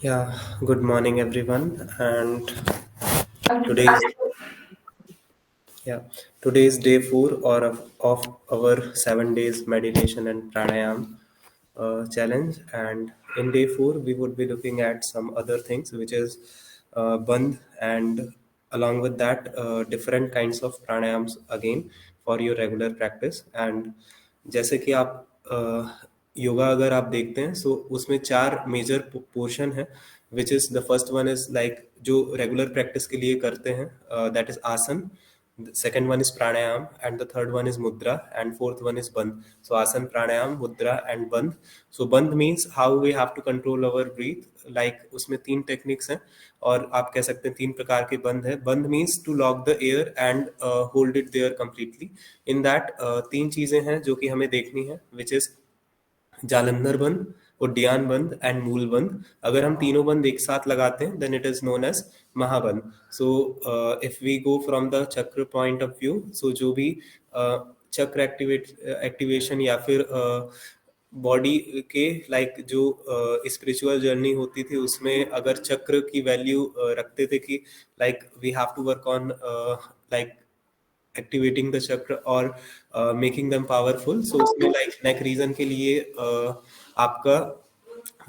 Yeah, good morning everyone. And today's yeah, today's day four of our 7 days meditation and pranayam challenge. And in day four, we would be looking at some other things, which is bandh, and along with that, different kinds of pranayams again for your regular practice. And जैसे कि आप योगा अगर आप देखते हैं, सो उसमें चार major portion है, which is the first one is like जो रेगुलर प्रैक्टिस के लिए करते हैं, दैट इज आसन. The second one is pranayam, and the third one is mudra, and fourth one is bandh. So asan, pranayam, mudra, and bandh. So bandh means how we have to control our breath. Like उसमें तीन techniques हैं, और आप कह सकते हैं तीन प्रकार के बंद है. बंद means to lock the air and hold it there completely. In that तीन चीजें हैं जो कि हमें देखनी है, विच इज जालंधर बंद, उड्डयन बंद एंड मूल बंद. अगर हम तीनों बंद एक साथ लगाते हैं, then it is known as mahabandh. So if we go from the chakra point of view, so जो भी चक्र एक्टिवेशन या फिर बॉडी के लाइक जो स्पिरिचुअल जर्नी होती थी, उसमें अगर चक्र की वैल्यू रखते थे कि like we have to work on like activating the chakra और मेकिंग देम पावरफुल. सो उसमें लाइक नेक रीजन के लिए आपका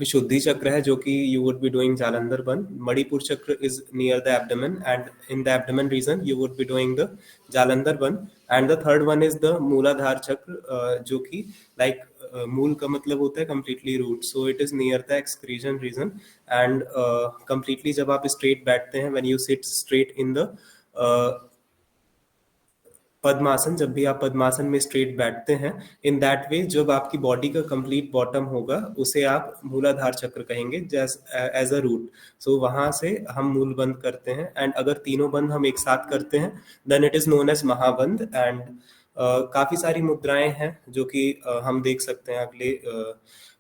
विशुद्धि चक्र है, जो कि you would be doing Jalandhar bandh. Manipur chakra is near the abdomen, and in the abdomen region you would be doing the Jalandhar bandh. And the third one is the Muladhara chakra, जो कि लाइक मूल का मतलब होता है completely root. So it is near the excretion region. And completely जब आप straight बैठते हैं, when you sit straight in the Padmasana, जब भी आप पद्मासन में स्ट्रेट बैठते हैं, इन दैट वे जब आपकी बॉडी का कंप्लीट बॉटम होगा, उसे आप मूलाधार चक्र कहेंगे एज अ रूट. सो वहां से हम मूल बंद करते हैं, एंड अगर तीनों बंद हम एक साथ करते हैं, then it is known as mahabandh. And काफी सारी मुद्राएं हैं जो कि हम देख सकते हैं अगले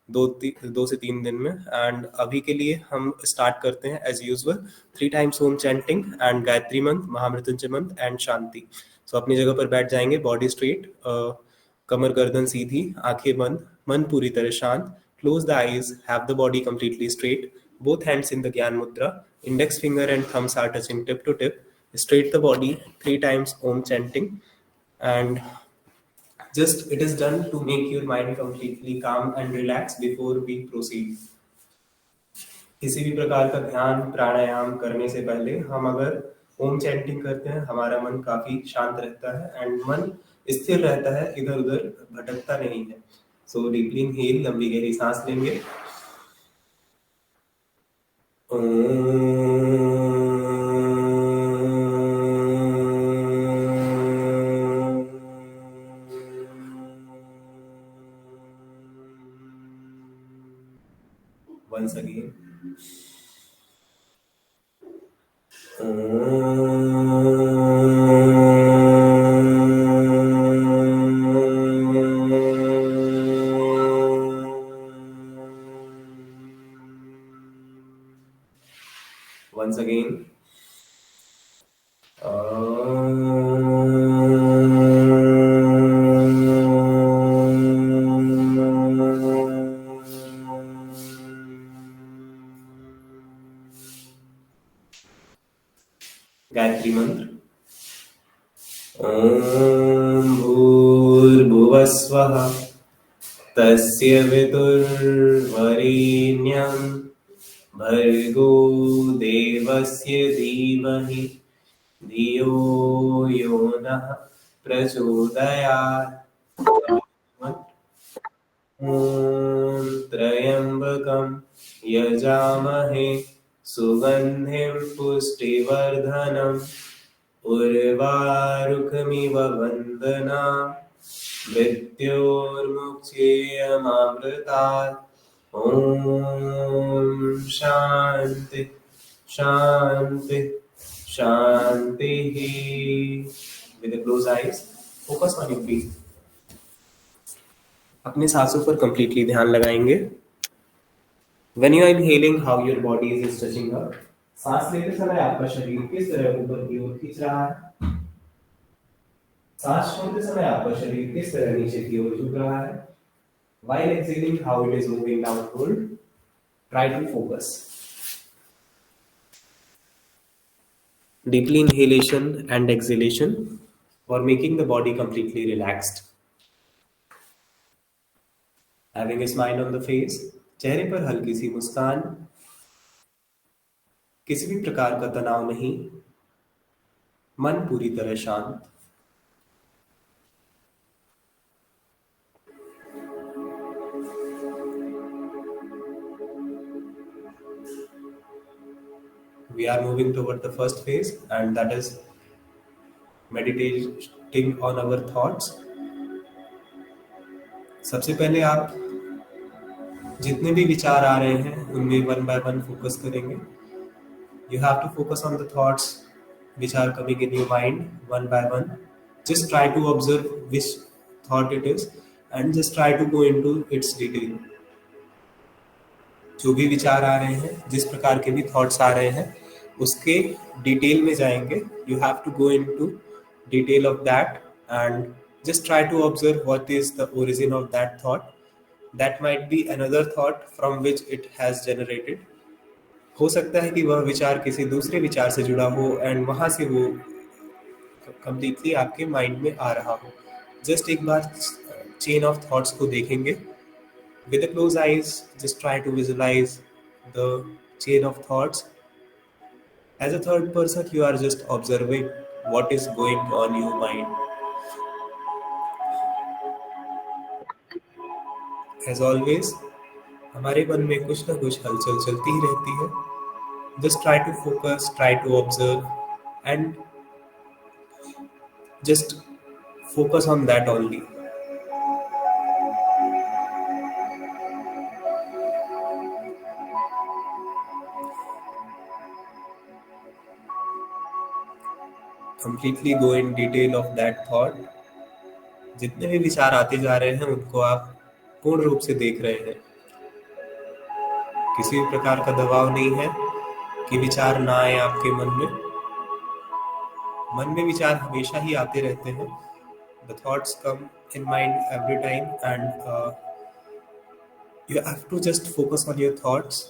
2 से 3 दिन में. एंड अभी के लिए हम स्टार्ट करते हैं as usual 3 times Om chanting and Gayatri mantra, Mahamrityunjaya मंत्र एंड शांति. सो अपनी जगह पर बैठ जाएंगे, बॉडी स्ट्रेट, कमर गर्दन सीधी, आंखें बंद, मन पूरी तरह शांत. Close the eyes, have the body completely straight, both hands in the Gyan Mudra, index finger and thumbs are touching tip to tip. Straight the body, 3 times Om chanting, and just it is done to make your mind completely calm and relaxed before we proceed. किसी भी प्रकार का ध्यान प्राणायाम करने से पहले हम अगर ओम चैंटिंग करते हैं, हमारा मन काफी शांत रहता है एंड मन स्थिर रहता है, इधर उधर भटकता नहीं है. सो डीपली इनहेल, लंबी गहरी सांस लेंगे. Once again. Once again. Gayatri मंत्र. ओम भूर्भुवस्वः तस्य वितुर्वरेण्यं भर्गो देवस्य धीमहि धियो यो नः प्रचोदयात्. ओम त्र्यंबकं यजामहे सुगंधिं पुष्टिवर्धनम् उर्वारुकमिव वन्दनाम् मृत्योर्मुक्षेयमामृतात्. ओम शांति शांति शांति. With the closed eyes, focus on your breath. अपने सांसों पर completely ध्यान लगाएंगे. When you are inhaling, how your body is stretching up. सांस लेते समय आपका शरीर किस तरह ऊपर की ओर खींच रहा है. सांस छोड़ते समय आपका शरीर किस तरह नीचे की ओर झुक रहा है. While exhaling, how it is moving downward. Try to focus. Deeply inhalation and exhalation for making the body completely relaxed. Having a smile on the face, चेहरे पर हल्की सी मुस्कान, किसी भी प्रकार का तनाव नहीं, मन पूरी तरह शांत. We are moving toward the first phase, and that is meditating on our thoughts. सबसे पहले आप जितने भी विचार आ रहे हैं उनमें वन बाय वन फोकस करेंगे. You have to focus on the thoughts which are coming in your mind one by one. Just try to observe which thought it is and just try to go into its detail. जो भी विचार आ रहे हैं, जिस प्रकार के भी thoughts आ रहे हैं, उसके डिटेल में जाएंगे. You have to go into detail of that and just try to observe what is the origin of that thought. That might be another thought from which it has generated. हो सकता है कि वह विचार किसी दूसरे विचार से जुड़ा हो एंड वहां से वो कंप्लीटली आपके माइंड में आ रहा हो. जस्ट एक बार चेन ऑफ थॉट्स को देखेंगे with the closed eyes. Just try to visualize the chain of thoughts. As a third person, you are just observing what is going on your mind. As always, हमारे मन में कुछ ना कुछ हलचल चलती ही रहती है. Just try to focus, try to observe, and just focus on that only. Completely go in detail of that thought. जितने भी विचार आते जा रहे हैं उनको आप पूर्ण रूप से देख रहे हैं. किसी भी प्रकार का दबाव नहीं है कि विचार ना आए आपके मन में. मन में विचार हमेशा ही आते रहते हैं. The thoughts come in mind every time, and you have to just focus on your thoughts,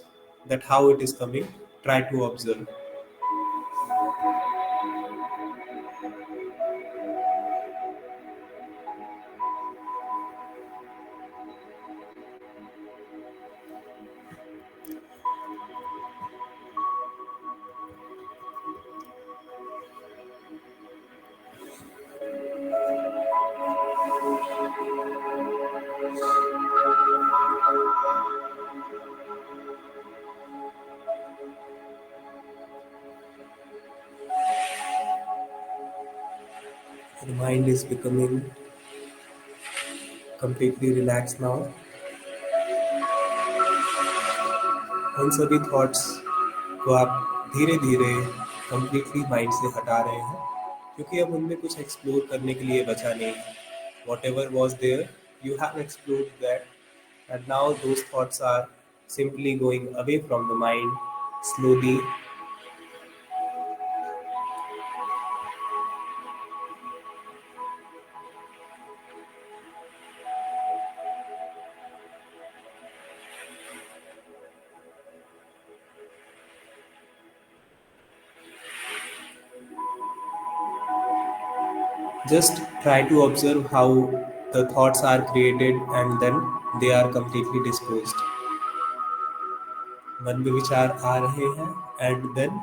that how it is coming. Try to observe. The mind is becoming completely relaxed now. उन सभी thoughts को आप धीरे धीरे completely mind से हटा रहे हैं क्योंकि अब उनमें कुछ एक्सप्लोर करने के लिए बचा नहीं. Whatever was there, you have explored that, and now those thoughts are simply going away from the mind slowly. Just try to observe how the thoughts are created and then they are completely disposed. मन में विचार आ रहे हैं and then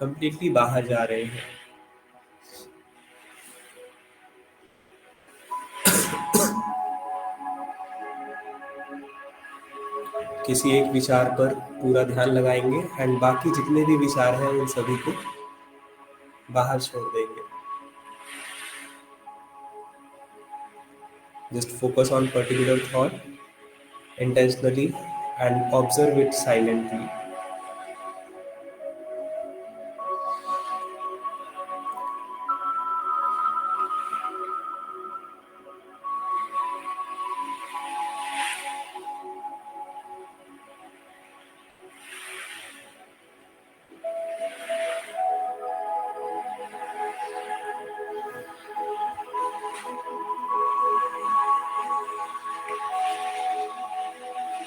completely बाहर जा रहे हैं. किसी एक विचार पर पूरा ध्यान लगाएंगे एंड बाकी जितने भी विचार हैं उन सभी को बाहर छोड़ देंगे. Just focus on particular thought intentionally and observe it silently.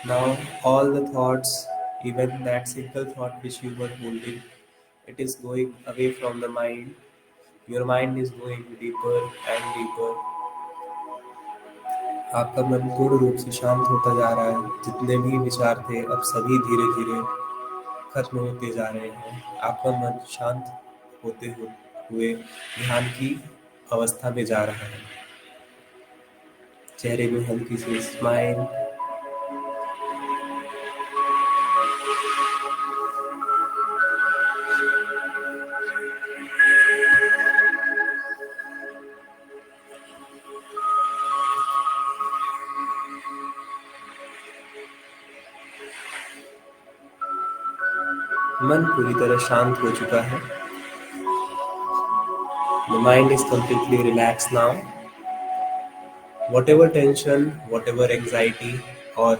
Now all the thoughts, even that single thought which you were holding, it is going away from the mind. Your mind is going deeper and deeper. आपका मन पूर्ण रूप से शांत होता जा रहा है। जितने भी विचार थे अब सभी धीरे धीरे खत्म होते जा रहे हैं। आपका मन शांत हुए ध्यान की अवस्था में जा रहा है। चेहरे में हल्की सी स्माइल। मन पूरी तरह शांत हो चुका है। The mind is completely relaxed now. Whatever tension, whatever anxiety, or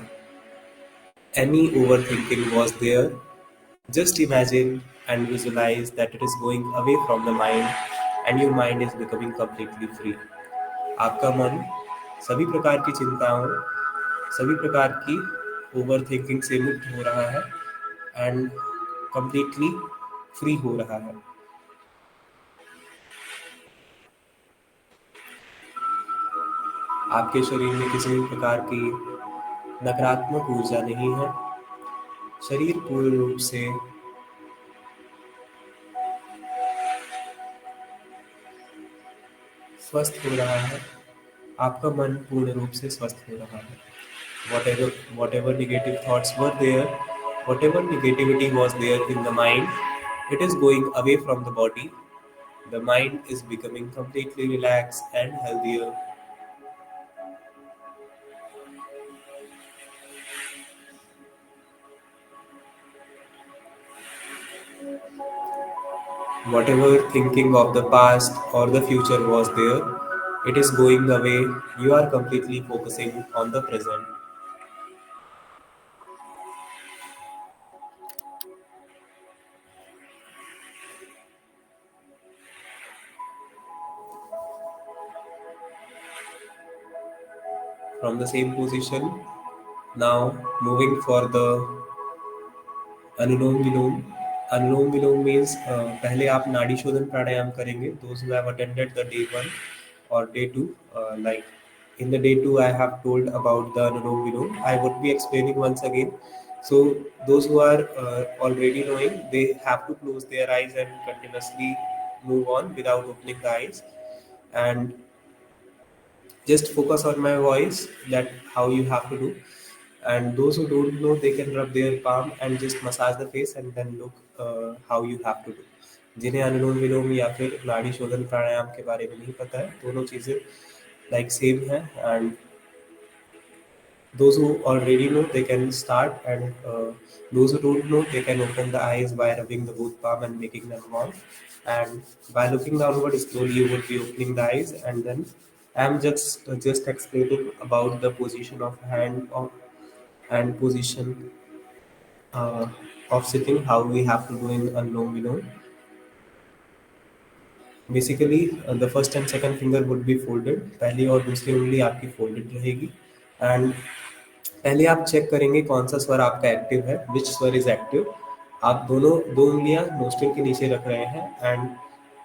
any overthinking was there, just imagine and visualize that it is going away from the mind and your mind is becoming completely free. आपका मन सभी प्रकार की चिंताओं, सभी प्रकार की overthinking से मुक्त हो रहा है एंड कंप्लीटली फ्री हो रहा है। आपके शरीर में किसी भी प्रकार की नकारात्मक ऊर्जा नहीं है। शरीर पूर्ण रूप से स्वस्थ हो रहा है। आपका मन पूर्ण रूप से स्वस्थ हो रहा है। Whatever negative thoughts were there, whatever negativity was there in the mind, it is going away from the body. The mind is becoming completely relaxed and healthier. Whatever thinking of the past or the future was there, it is going away. You are completely focusing on the present. From the same position, now moving for the anulom vilom. Anulom vilom means पहले आप नाड़ी शोधन प्राणायाम करेंगे। Those who have attended the day 1 or day 2, like in the day 2 I have told about the Anulom Vilom. I would be explaining once again. So those who are already knowing, they have to close their eyes and continuously move on without opening the eyes, and just focus on my voice, that how you have to do. And those who don't know, they can rub their palm and just massage the face and then look how you have to do. जिन्हें अनुलोम विलोम या फिर नाड़ी शोधन प्राणायाम के बारे में नहीं पता है, दोनों चीजें लाइक सेम है। And those who already know, they can start, and those who don't know, they can open the eyes by rubbing the both palm and making them warm, and by looking downward slowly you would be opening the eyes. And then I'm just explaining about the position of hand position of sitting, how we have to do in Anulom Vilom. Basically the first and second finger would be folded। पहली और दूसरी उंगली आपकी folded रहेगी। And पहले आप check करेंगे कौन सा स्वर आपका एक्टिव है, विच स्वर इज एक्टिव। आप दो उंगलियां नोस्ट्रिल के नीचे रख रहे हैं एंड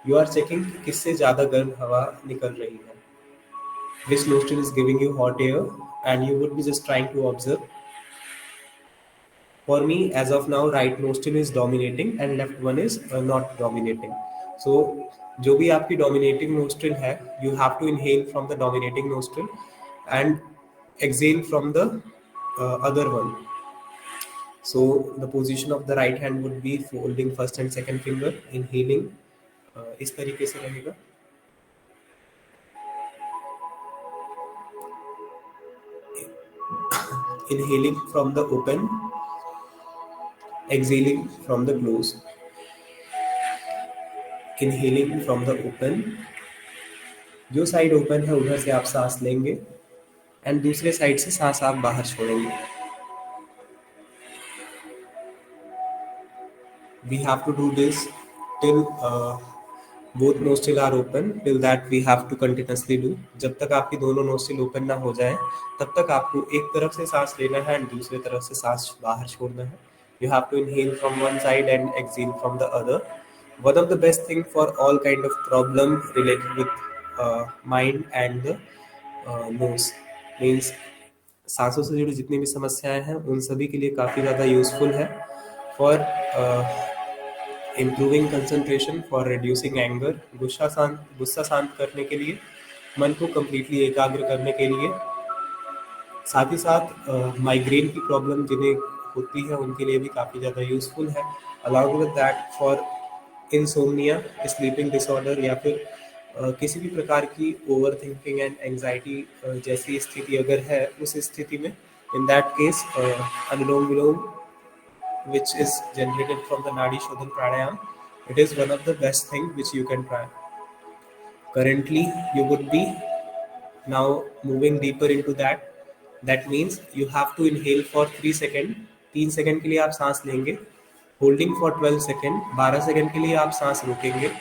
यू आर चेकिंग किससे ज्यादा गर्म हवा निकल रही है, which nostril is giving you hot air, and you would be just trying to observe. For me, as of now, right nostril is dominating and left one is not dominating. So, जो भी आपकी dominating nostril है, you have to inhale from the dominating nostril and exhale from the other one. So, the position of the right hand would be folding first and second finger, inhaling इस तरीके से रहेगा। Inhaling from the open, exhaling from the close। Inhaling from the open, जो side open है उधर से आप सांस लेंगे एंड दूसरे साइड से सांस आप बाहर छोड़ेंगे। We have to do this till both nostril are open, till that we have to continuously do। जब तक आपकी दोनों नोस्ट्रिल ओपन ना हो जाए तब तक आपको एक तरफ से सांस लेना है एंड दूसरी तरफ से सांस बाहर छोड़ना है। You have to inhale from one side and exhale from the other। One of the best thing for all kind of problem related with mind and the nose means सांसों से जुड़ी जितनी भी समस्याएं हैं उन सभी के लिए काफ़ी ज़्यादा यूजफुल है for improving concentration, for reducing anger, गुस्सा शांत करने के लिए, मन को कम्प्लीटली एकाग्र करने के लिए, साथ ही साथ माइग्रेन की प्रॉब्लम जिन्हें होती है उनके लिए भी काफ़ी ज़्यादा यूजफुल है। Along with that for insomnia, sleeping disorder या फिर किसी भी प्रकार की ओवर थिंकिंग एंड एंजाइटी जैसी स्थिति अगर है उस स्थिति में इन that case anulom vilom which is generated from the Nadi Shodhan Pranayam, it is one of the best thing which you can try. Currently, you would be now moving deeper into that. That means you have to inhale for 3 second, 3 second के लिए आप सांस लेंगे, holding for 12 second, 12 second के लिए आप सांस रोकेंगे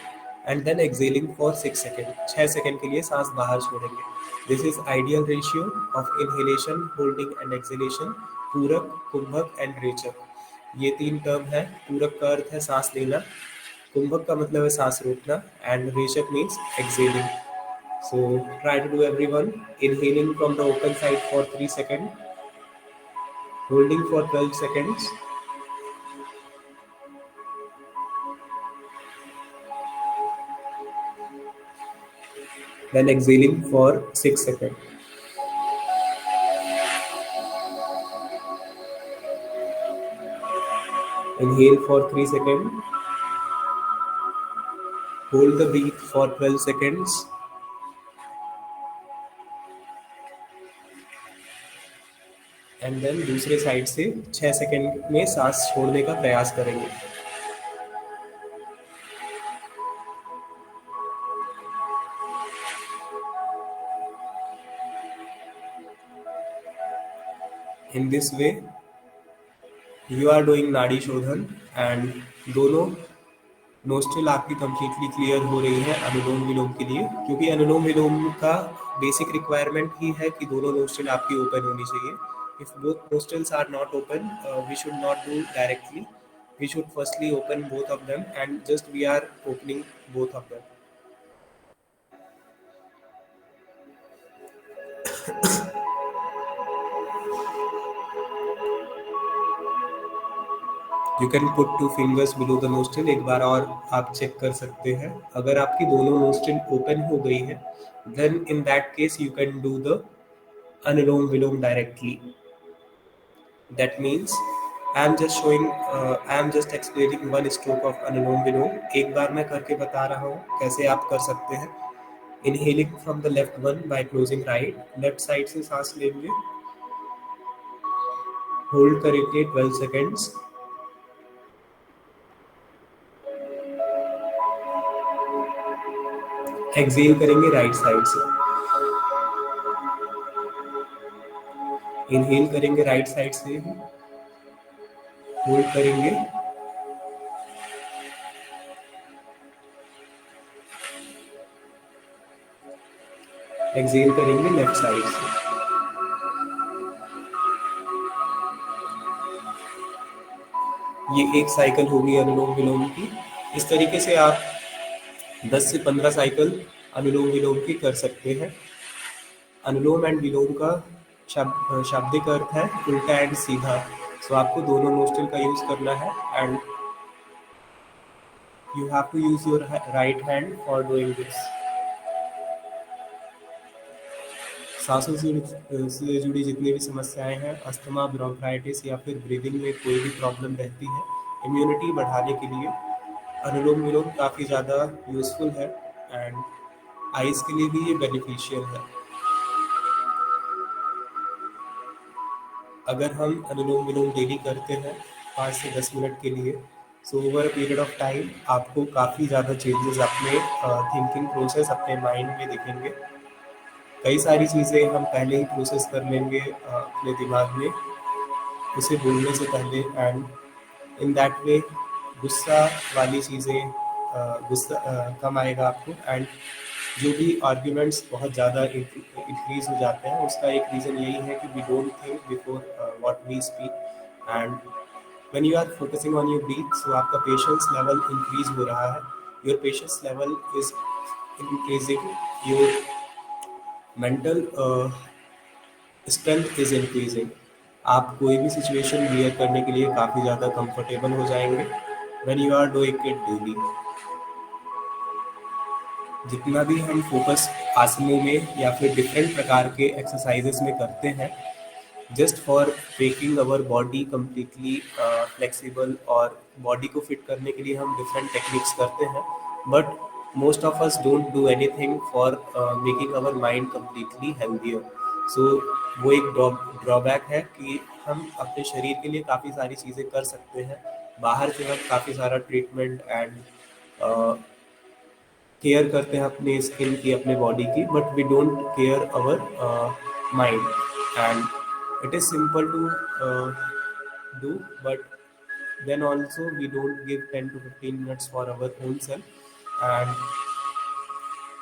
and then exhaling for 6 second, 6 second के लिए सांस बाहर छोड़ेंगे. This is ideal ratio of inhalation, holding and exhalation. Puraka, kumbhaka and रेचक, ये तीन टर्म है. पूरक का अर्थ है सांस लेना, कुंभक का मतलब है सांस रोकना and rechaka means exhaling. So try to do everyone. Inhaling from the open side for 3 seconds, holding for 12 seconds, then exhaling for 6 seconds. Inhale for 3 seconds, hold the breath for 12 seconds, and then दूसरे side से 6 second में सांस छोड़ने का प्रयास करेंगे. In this way you are doing nadi shodhana and दोनों nostril आपकी कंप्लीटली क्लियर हो रही है अनुलोम विलोम के लिए, क्योंकि अनुलोम विलोम का बेसिक रिक्वायरमेंट ही है कि दोनों नोस्ट्रिल आपकी ओपन होनी चाहिए. If both nostrils are not open, we should not do directly. We should firstly open both of them and just we are opening both of them. You can put two fingers below the nostril. एक बार और आप check कर सकते हैं. अगर आपकी दोनों nostril open हो गई है then in that case you can do the anulom vilom directly. That means I am just explaining one stroke of anulom vilom. एक बार मैं करके बता रहा हूँ कैसे आप कर सकते हैं. Inhaling from the left one by closing right. Left side से सांस लेंगे, होल्ड करेंगे 12 सेकेंड्स, एक्सेल करेंगे राइट साइड से. इनहेल करेंगे राइट साइड से, होल्ड करेंगे, एक्सेल करेंगे लेफ्ट साइड से. ये एक साइकिल होगी अनुलोम विलोम की. इस तरीके से आप 10 से 15 साइकिल अनुलोम विलोम की कर सकते हैं. अनुलोम एंड विलोम का शाब्दिक अर्थ है उल्टा एंड सीधा. सो आपको दोनों नोस्ट्रिल का यूज करना है and you have to use your right hand for doing this. सांसों से जुड़ी जितनी भी समस्याएं हैं, अस्थमा, ब्रोंकाइटिस या फिर ब्रीदिंग में कोई भी प्रॉब्लम रहती है, इम्यूनिटी बढ़ाने के लिए अनुलोम विलोम काफ़ी ज़्यादा यूजफुल है एंड आइज़ के लिए भी ये बेनिफिशियल है. अगर हम अनुलोम विलोम डेली करते हैं 5 से 10 मिनट के लिए, so over a period of time आपको काफ़ी ज़्यादा चेंजेस अपने थिंकिंग प्रोसेस, अपने माइंड में दिखेंगे. कई सारी चीज़ें हम पहले ही प्रोसेस कर लेंगे अपने दिमाग में उसे बोलने से पहले एंड इन दैट वे गुस्सा वाली चीज़ें गुस्सा कम आएगा आपको. एंड जो भी आर्ग्यूमेंट्स बहुत ज़्यादा इंक्रीज हो जाते हैं उसका एक रीज़न यही है कि we don't think before what we speak. And when you are focusing on your breath, so आपका patience level increase हो रहा है, your patience level is increasing, your mental strength is increasing. आप कोई भी सिचुएशन बियर करने के लिए काफ़ी ज़्यादा कंफर्टेबल हो जाएंगे when you are doing it daily. जितना भी हम फोकस आसनों में या फिर डिफरेंट प्रकार के एक्सरसाइजेस में करते हैं, just for making our body completely flexible और बॉडी को फिट करने के लिए हम डिफरेंट टेक्निक्स करते हैं, but most of us don't do anything for making our mind completely healthier. So वो एक ड्रॉबैक है कि हम अपने शरीर के लिए काफ़ी सारी चीज़ें कर सकते हैं, बाहर से हम काफ़ी सारा ट्रीटमेंट एंड केयर करते हैं अपने स्किन की, अपने बॉडी की, but we don't care our mind. And it is simple to do, but then also we don't give 10 to 15 minutes for our own self. And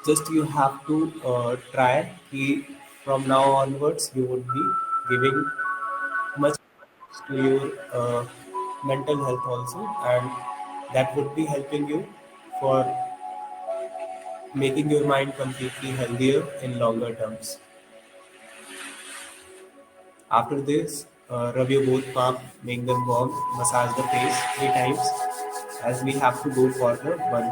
just you have to try कि from now onwards you would be giving much to your mental health also, and that would be helping you for making your mind completely healthier in longer terms. After this, rub your both palm, make them warm, massage the face 3 times, as we have to go for the one.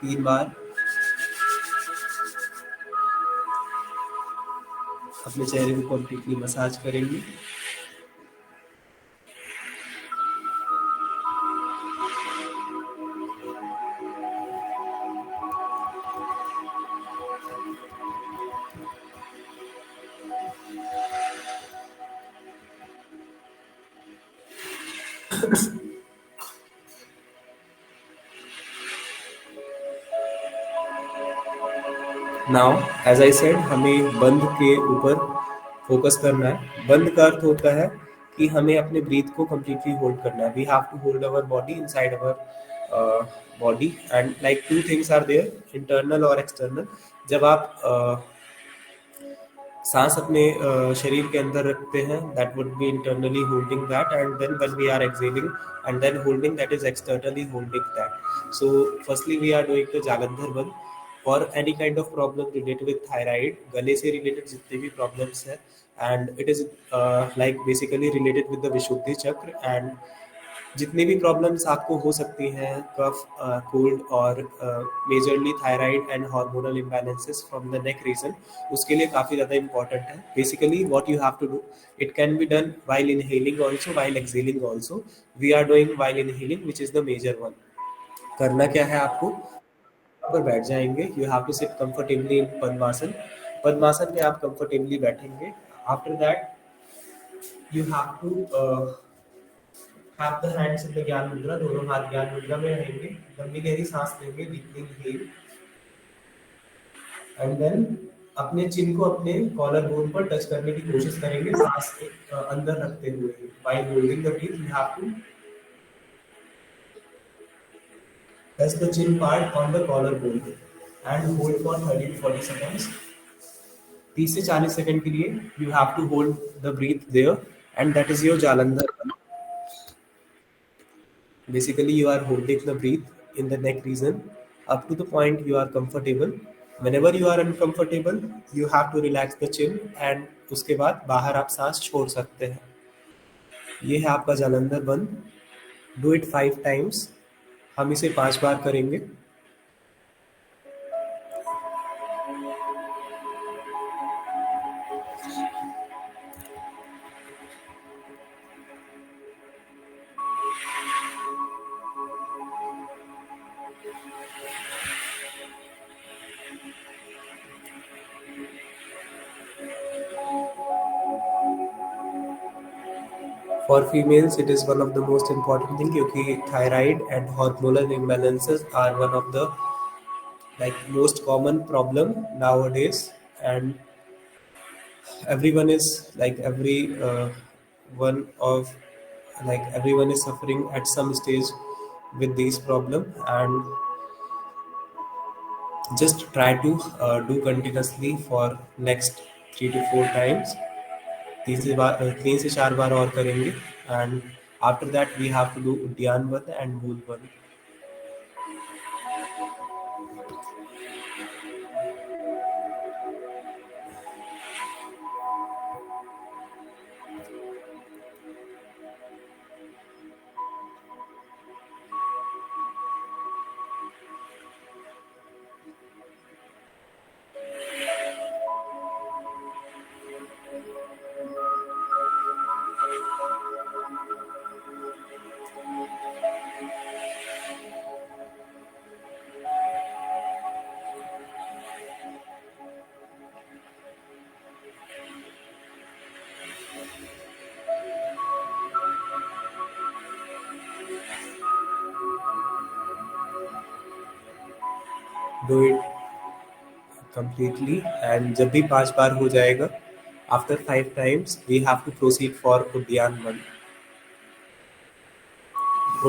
3 बार अपने चेहरे को completely massage करेंगे. Now as I said, हमें बंद के ऊपर focus करना है. बंद का अर्थ होता है कि हमें अपने ब्रीथ को कम्प्लीटली होल्ड करना है. We have to hold our body inside our body, and like 2 things are there, internal और एक्सटर्नल. जब आप सांस अपने शरीर के अंदर रखते हैं, that would be internally holding that, and then when we are exhaling and then holding, that is externally holding that. So firstly we are doing the Jalandhar bandh for any kind of problem related with thyroid, गले से related जितने भी problems है, and it is like basically related with the Vishuddhi chakra. And जितनी भी problems आपको हो सकती हैं, कफ, कोल्ड और majorly thyroid and hormonal imbalances from the neck region, उसके लिए काफ़ी ज़्यादा इंपॉर्टेंट है. Basically what you have to do, it can be done while inhaling also, while exhaling also. We are doing while inhaling which is the major one. करना क्या है आपको, पर बैठ जाएंगे. You have to sit comfortably in Padmasana. Padmasana में आप comfortably बैठेंगे. After that you have to have the hands in the gyan mudra. दोनों हाथ ज्ञान मुद्रा में रहेंगे. लंबी गहरी सांस लेंगे, डीपली इनहेल, एंड देन अपने चिन को अपने कॉलर बोन पर टच करने की कोशिश करेंगे, सांस अंदर रखते हुए. While holding the breath, you have to touch the chin part on the collar bone and hold for 30 to 40 seconds. 30 से 40 सेकंड के लिए you have to hold the breath there, and that is your Jalandhar. Basically, you are holding the breath in the neck region up to the point you are comfortable. Whenever you are uncomfortable, you have to relax the chin, and उसके बाद बाहर आप सांस छोड़ सकते हैं. ये है आपका जालंधर बंद. Do it 5 times. हम इसे 5 बार करेंगे. For females, it is one of the most important thing क्योंकि thyroid and hormonal imbalances are one of the like most common problem nowadays, and everyone is like one of like everyone is suffering at some stage with these problem. And just try to do continuously for next 3 to 4 times. तीन से चार बार और करेंगे and after that we have to do uddiyana one and mool one. Do it completely and जब भी 5 बार हो जाएगा after 5 times we have to proceed for Udyan 1.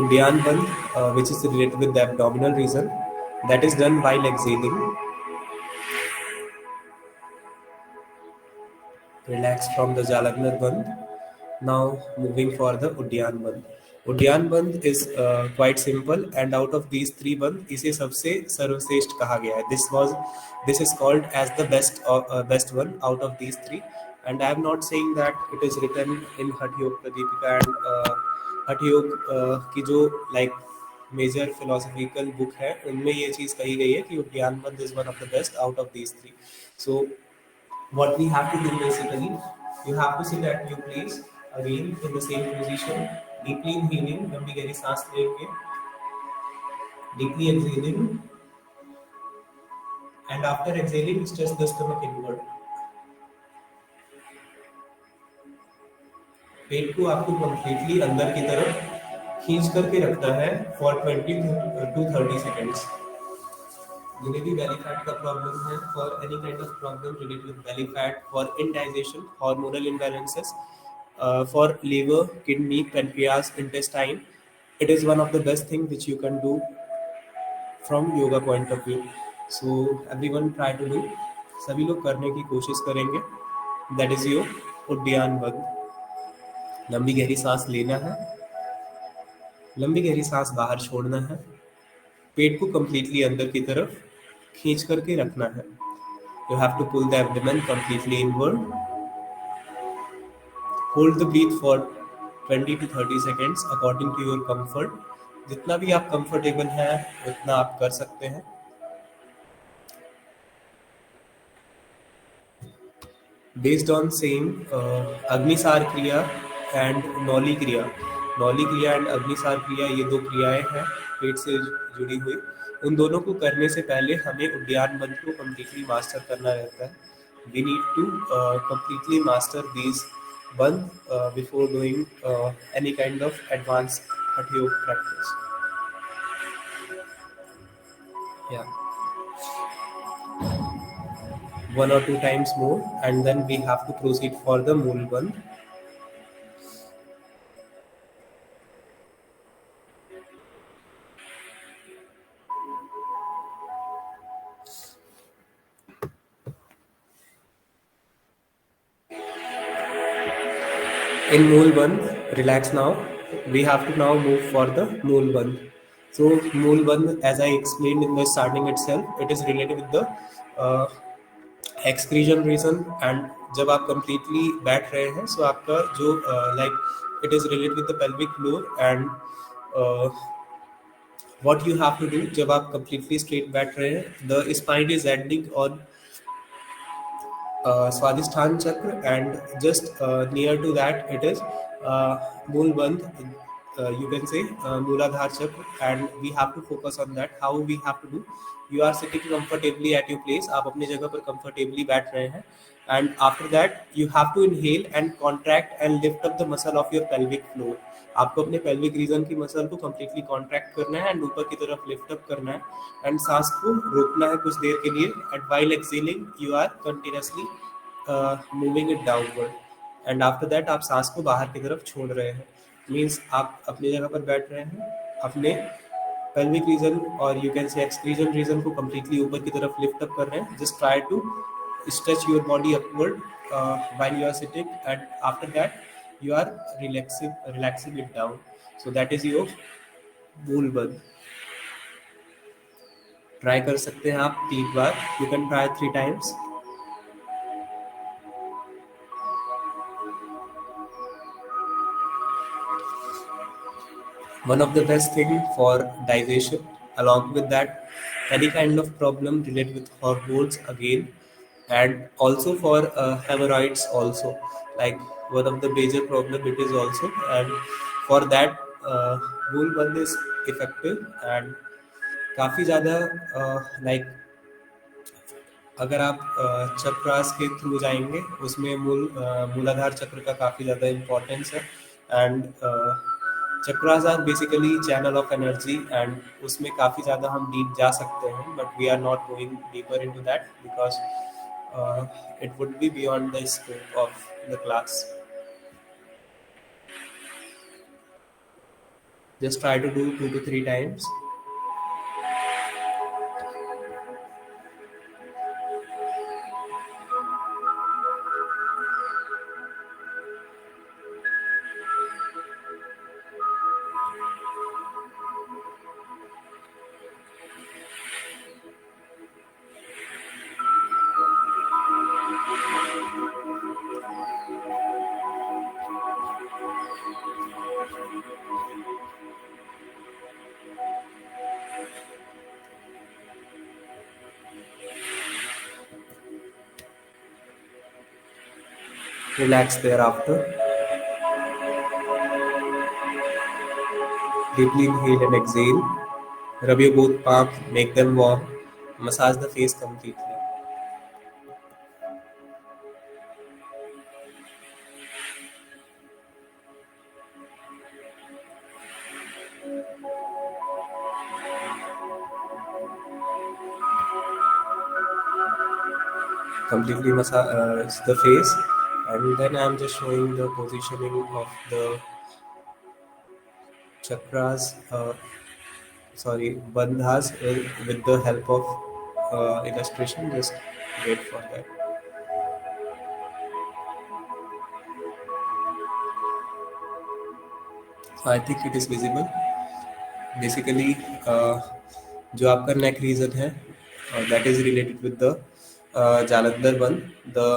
Udyan 1 which is related with the abdominal region that is done while exhaling. Relax from the Jalagnar Bandh. Now moving for the Udyan Bandh. Udyan Bandh is quite simple and out of these three bandh इसे सबसे सर्वश्रेष्ठ कहा गया है. This is called as the best one out of these three, and I am not saying that it is written in Hatha Yoga Pradipika and Hatha Yoga की जो like major philosophical book है उनमें ये चीज़ कही गई है कि उद्यान बंद is one of the best out of these three. So what we have to do basically, you have to sit at your place again in the same position, deeply inhaling, लंबी गहरी सांस लेके, deeply exhaling, and after exhaling stretch the stomach inward. पेट को आपको completely अंदर की तरफ खींच करके रखना है for 20 to 30 seconds. जिन्हें भी belly fat का प्रॉब्लम है, for any kind of problem related with belly fat, for indigestion, hormonal imbalances, for liver, kidney, pancreas, intestine, it is one of the best thing which you can do from yoga point of view. So everyone try to do. सभी लोग करने की कोशिश करेंगे. That is your उद्यान बंद. लंबी गहरी सांस लेना है, लंबी गहरी सांस बाहर छोड़ना है, पेट को completely अंदर की तरफ खींच करके रखना है. You have to pull the abdomen completely inward. Hold the breath for 20 to 30 seconds according to your comfort. जितना भी आप कंफर्टेबल हैं उतना आप कर सकते हैं. Based on same अग्निसार क्रिया and नौली क्रिया. नौली क्रिया एंड अग्निसार क्रिया ये दो क्रियाएं हैं पेट से जुड़ी हुई. उन दोनों को करने से पहले हमें उद्यान बंद को completely मास्टर करना रहता है. We need to completely master these band before doing any kind of advanced Hatha Yoga practice. Yeah, one or two times more, and then we have to proceed for the Mool Band. In Mool Band, relax now. We have to now move for the Mool Band. So Mool Band, as I explained in the starting itself, it is related with the excretion reason. And जब आप completely बैठ रहे हैं, so आपका जो like it is related with the pelvic floor and what you have to do जब आप completely straight बैठ रहे हैं, the spine is ending on Swadhisthana chakra, and just near to that it is Mool Bandh, you can say Mooladhar chakra, and we have to focus on that. How we have to do? You are sitting comfortably at your place. आप अपनी जगह पर comfortably बैठ रहे हैं, and after that you have to inhale and contract and lift up the muscle of your pelvic floor. आपको अपने pelvic region की मसल को completely contract करना है and ऊपर की तरफ lift up करना है and सांस को रोकना है कुछ देर के लिए, and while exhaling you are continuously moving it downward, and after that आप सांस को बाहर की तरफ छोड़ रहे हैं. मीन्स आप अपनी जगह पर बैठ रहे हैं, अपने pelvic region और you can say excretion region को completely ऊपर की तरफ lift up कर रहे हैं. Just try to stretch your body upward while you are sitting, and after that you are relaxing it down. So that is your मूल बंद. Try कर सकते हैं आप 3 बार. You can try 3 times. One of the best thing for digestion, along with that, any kind of problem related with hormones again, and also for hemorrhoids also, like one of the major problem it is also, and for that मूल बंद is effective. and काफ़ी ज़्यादा like अगर आप चक्रास के through जाएंगे, उसमें मूलाधार चक्र का काफ़ी ज़्यादा इम्पोर्टेंस है. And chakras are basically channel of energy, and उसमें काफ़ी ज़्यादा हम डीप जा सकते हैं, but we are not going deeper into that because it would be beyond the scope of the class. Just try to do 2 to 3 times. Relax thereafter. Deeply inhale and exhale. Rub your both palms, make them warm. Massage the face completely. Completely massage the face, and then I'm just showing the positioning of the chakras, sorry, bandhas, with the help of illustration. Just wait for that. So I think it is visible. Basically, जो आपका neck region है, that is related with the Jalandhar बंद. The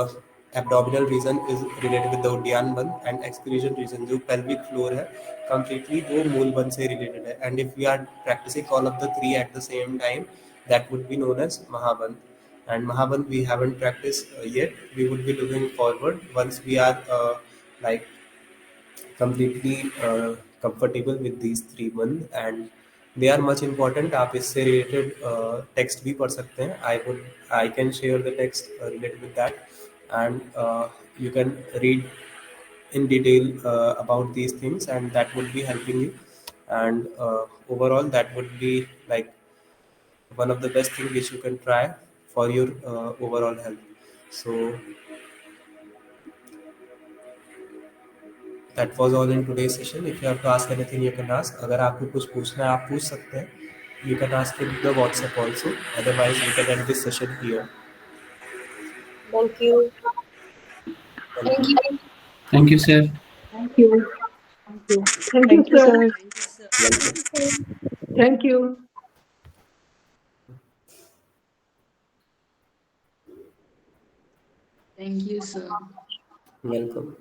abdominal region is related with the उद्यान बंद, and excretion region जो pelvic floor है, completely वो मूल बंद से related है. And if we are practicing all of the three at the same time, that would be known as Mahaband. And Mahaband we haven't practiced yet. We would be looking forward once we are like completely comfortable with these 3 month, and they are much important. आप इससे related text भी पढ़ सकते हैं. I can share the text related with that, and you can read in detail about these things, and that would be helping you. And overall, that would be like one of the best thing which you can try for your overall health. So that was all in today's session. If you have to ask anything, you can ask. अगर आपको कुछ पूछना है, आप पूछ सकते हैं. You can ask in the WhatsApp also. Otherwise, we can end this session here. Thank you. Thank you. Thank you, sir. Thank you. Thank you. Thank you, Thank you, sir. sir. Welcome. Thank you. Thank you, sir. Welcome.